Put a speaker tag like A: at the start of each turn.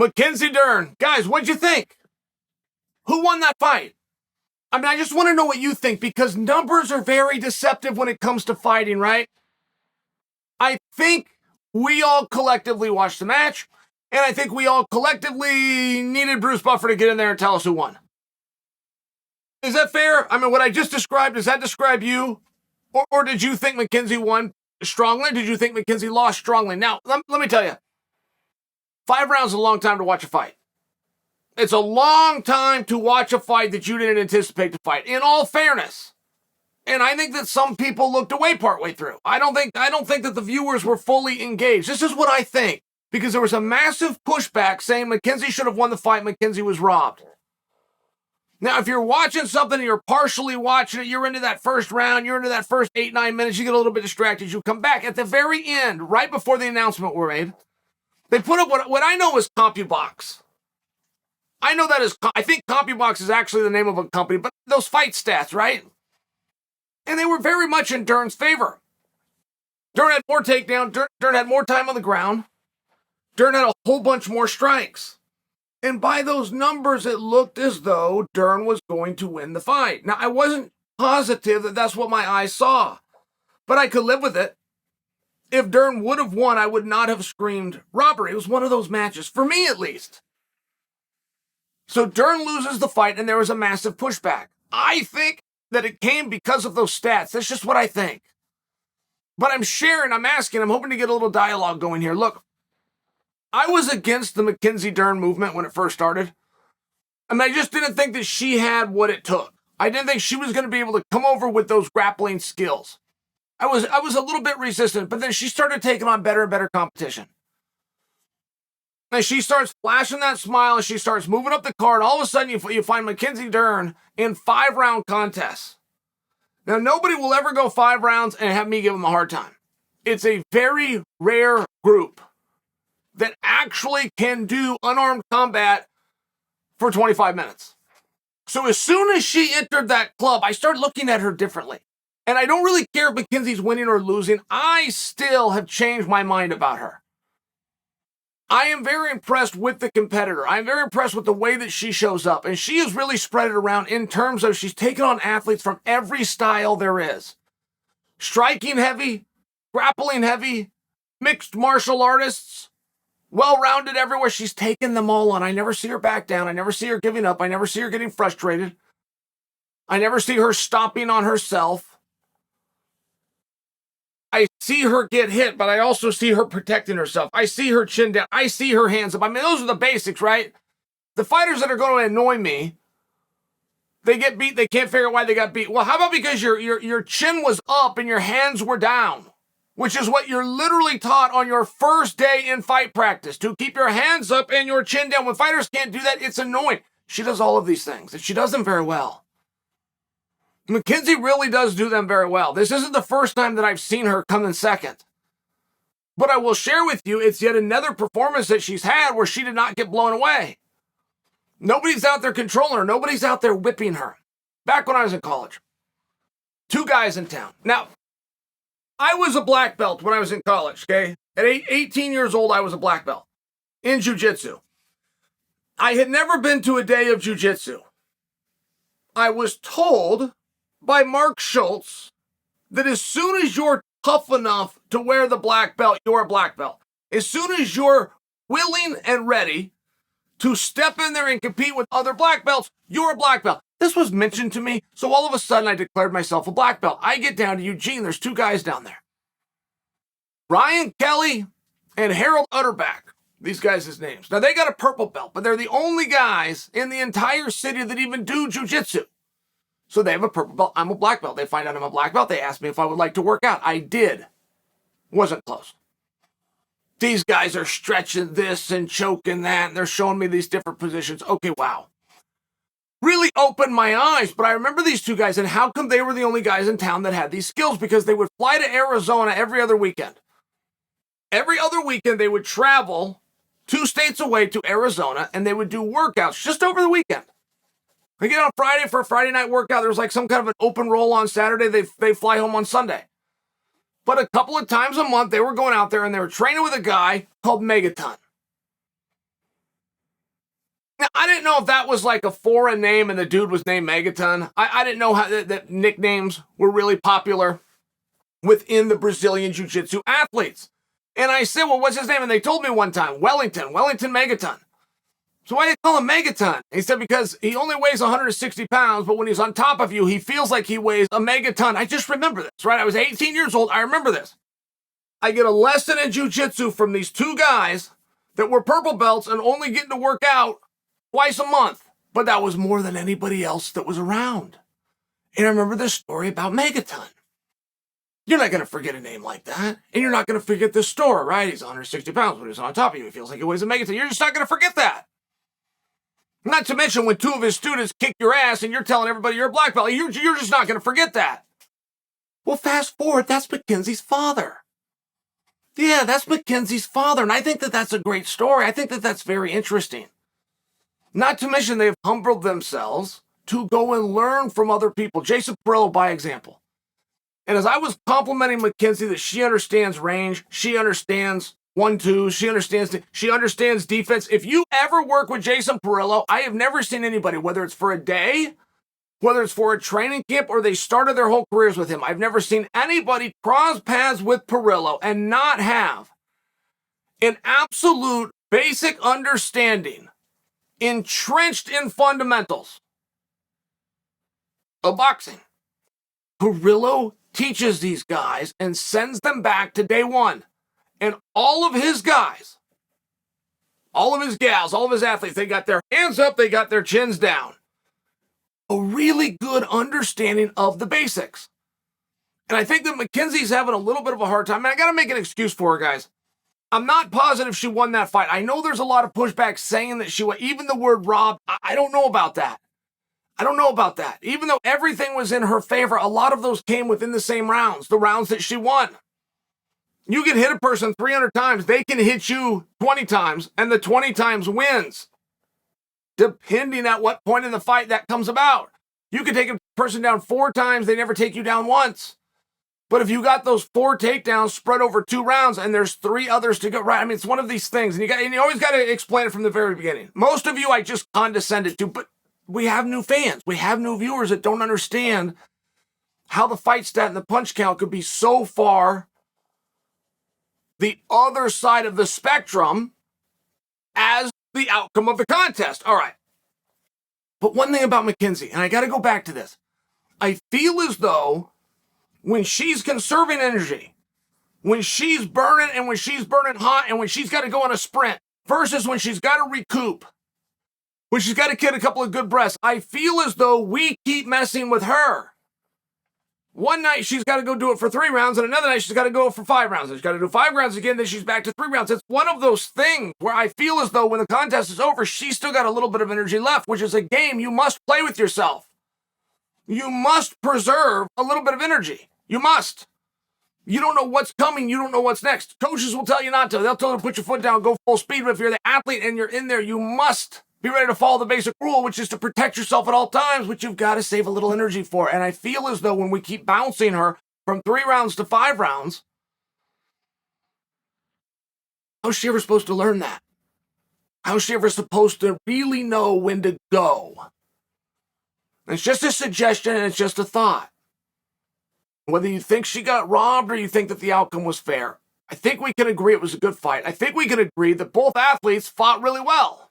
A: Mackenzie Dern. Guys, what'd you think? Who won that fight? I mean, I just want to know what you think, because numbers are very deceptive when it comes to fighting, right? I think we all collectively watched the match, and I think we all collectively needed Bruce Buffer to get in there and tell us who won. Is that fair? I mean, what I just described, does that describe you? Or did you think Mackenzie won strongly? Did you think Mackenzie lost strongly? Now, let me tell you, 5 rounds is a long time to watch a fight. It's a long time to watch a fight that you didn't anticipate to fight, in all fairness. And I think that some people looked away partway through. I don't think that the viewers were fully engaged. This is what I think, because there was a massive pushback saying Mackenzie should have won the fight, Mackenzie was robbed. Now, if you're watching something and you're partially watching it, you're into that first round, you're into that first 8-9 minutes, you get a little bit distracted, you come back. At the very end, right before the announcement were made, they put up what I know is CompuBox. I know that is, I think CompuBox is actually the name of a company, but those fight stats, right? And they were very much in Dern's favor. Dern had more takedown, Dern had more time on the ground, Dern had a whole bunch more strikes. And by those numbers, it looked as though Dern was going to win the fight. Now, I wasn't positive that that's what my eyes saw, but I could live with it. If Dern would have won, I would not have screamed robbery. It was one of those matches, for me at least. So Dern loses the fight, and there was a massive pushback. I think that it came because of those stats. That's just what I think. But I'm sharing, I'm asking, I'm hoping to get a little dialogue going here. Look, I was against the Mackenzie Dern movement when it first started. I mean, I just didn't think that she had what it took. I didn't think she was going to be able to come over with those grappling skills. I was a little bit resistant, but then she started taking on better and better competition. And she starts flashing that smile, and she starts moving up the card. All of a sudden, you find Mackenzie Dern in 5-round contests. Now, nobody will ever go 5 rounds and have me give them a hard time. It's a very rare group that actually can do unarmed combat for 25 minutes. So as soon as she entered that club, I started looking at her differently. And I don't really care if Mackenzie's winning or losing. I still have changed my mind about her. I am very impressed with the competitor. I'm very impressed with the way that she shows up. And she has really spread it around in terms of she's taken on athletes from every style there is. Striking heavy, grappling heavy, mixed martial artists, well-rounded everywhere. She's taken them all on. I never see her back down. I never see her giving up. I never see her getting frustrated. I never see her stomping on herself. I see her get hit, but I also see her protecting herself. I see her chin down. I see her hands up. I mean, those are the basics, right? The fighters that are going to annoy me, they get beat. They can't figure out why they got beat. Well, how about because your chin was up and your hands were down? Which is what you're literally taught on your first day in fight practice, to keep your hands up and your chin down. When fighters can't do that, it's annoying. She does all of these things, and she does them very well. Mackenzie really does do them very well. This isn't the first time that I've seen her come in second. But I will share with you, it's yet another performance that she's had where she did not get blown away. Nobody's out there controlling her. Nobody's out there whipping her. Back when I was in college, 2 guys in town. Now, I was a black belt when I was in college, okay? At 18 years old, I was a black belt in jiu-jitsu. I had never been to a day of jiu-jitsu. I was told by Mark Schultz that as soon as you're tough enough to wear the black belt, you're a black belt. As soon as you're willing and ready to step in there and compete with other black belts, you're a black belt. This was mentioned to me, so all of a sudden I declared myself a black belt. I get down to Eugene, there's 2 guys down there. Ryan Kelly and Harold Utterback. These guys' names. Now, they got a purple belt, but they're the only guys in the entire city that even do jiu-jitsu. So they have a purple belt. I'm a black belt. They find out I'm a black belt. They asked me if I would like to work out. I did. Wasn't close. These guys are stretching this and choking that, and they're showing me these different positions. Okay, wow. Really opened my eyes, but I remember these 2 guys, and how come they were the only guys in town that had these skills? Because they would fly to Arizona every other weekend. Every other weekend, they would travel 2 states away to Arizona, and they would do workouts just over the weekend. They get on Friday for a Friday night workout. There was like some kind of an open roll on Saturday. They fly home on Sunday. But a couple of times a month, they were going out there and they were training with a guy called Megaton. I didn't know if that was like a foreign name and the dude was named Megaton. I didn't know how that nicknames were really popular within the Brazilian Jiu-Jitsu athletes. And I said, well, what's his name? And they told me one time, Wellington Megaton. So why do they call him Megaton? He said, because he only weighs 160 pounds, but when he's on top of you, he feels like he weighs a megaton. I just remember this, right? I was 18 years old. I remember this. I get a lesson in jiu-jitsu from these two guys that were purple belts and only getting to work out twice a month. But that was more than anybody else that was around. And I remember this story about Megaton. You're not going to forget a name like that. And you're not going to forget this story, right? He's 160 pounds, but he's on top of you. He feels like he weighs a megaton. You're just not going to forget that. Not to mention when two of his students kick your ass and you're telling everybody you're a black belt. You're just not going to forget that. Well, fast forward, that's Mackenzie's father. Yeah, that's Mackenzie's father. And I think that that's a great story. I think that that's very interesting. Not to mention they've humbled themselves to go and learn from other people. Jason Perillo, by example. And as I was complimenting Mackenzie that she understands range, she understands 1-2, she understands defense. If you ever work with Jason Perillo, I have never seen anybody, whether it's for a day, whether it's for a training camp, or they started their whole careers with him, I've never seen anybody cross paths with Perillo and not have an absolute basic understanding, entrenched in fundamentals of boxing. Perillo teaches these guys and sends them back to day one. And all of his guys, all of his gals, all of his athletes, they got their hands up, they got their chins down. A really good understanding of the basics. And I think that Mackenzie's having a little bit of a hard time. And I got to make an excuse for her, guys. I'm not positive she won that fight. I know there's a lot of pushback saying that she won. Even the word robbed, I don't know about that. I don't know about that. Even though everything was in her favor, a lot of those came within the same rounds, the rounds that she won. You can hit a person 300 times, they can hit you 20 times, and the 20 times wins, depending at what point in the fight that comes about. You can take a person down 4 times, they never take you down once. But if you got those 4 takedowns spread over 2 rounds and there's 3 others to go, right? I mean, it's one of these things, and you always got to explain it from the very beginning. Most of you I just condescended to, but we have new fans. We have new viewers that don't understand how the fight stat and the punch count could be so far the other side of the spectrum as the outcome of the contest. All right. But one thing about Mackenzie, and I got to go back to this. I feel as though when she's conserving energy, when she's burning and when she's burning hot and when she's got to go on a sprint versus when she's got to recoup, when she's got to get a couple of good breaths, I feel as though we keep messing with her. One night she's got to go do it for 3 rounds, and another night she's got to go for 5 rounds. And she's got to do 5 rounds again, then she's back to 3 rounds. It's one of those things where I feel as though when the contest is over, she's still got a little bit of energy left, which is a game you must play with yourself. You must preserve a little bit of energy. You must. You don't know what's coming. You don't know what's next. Coaches will tell you not to. They'll tell you to put your foot down, go full speed. But if you're the athlete and you're in there, you must be ready to follow the basic rule, which is to protect yourself at all times, which you've got to save a little energy for. And I feel as though when we keep bouncing her from 3 rounds to 5 rounds, how's she ever supposed to learn that? How's she ever supposed to really know when to go? It's just a suggestion and it's just a thought. Whether you think she got robbed or you think that the outcome was fair, I think we can agree it was a good fight. I think we can agree that both athletes fought really well.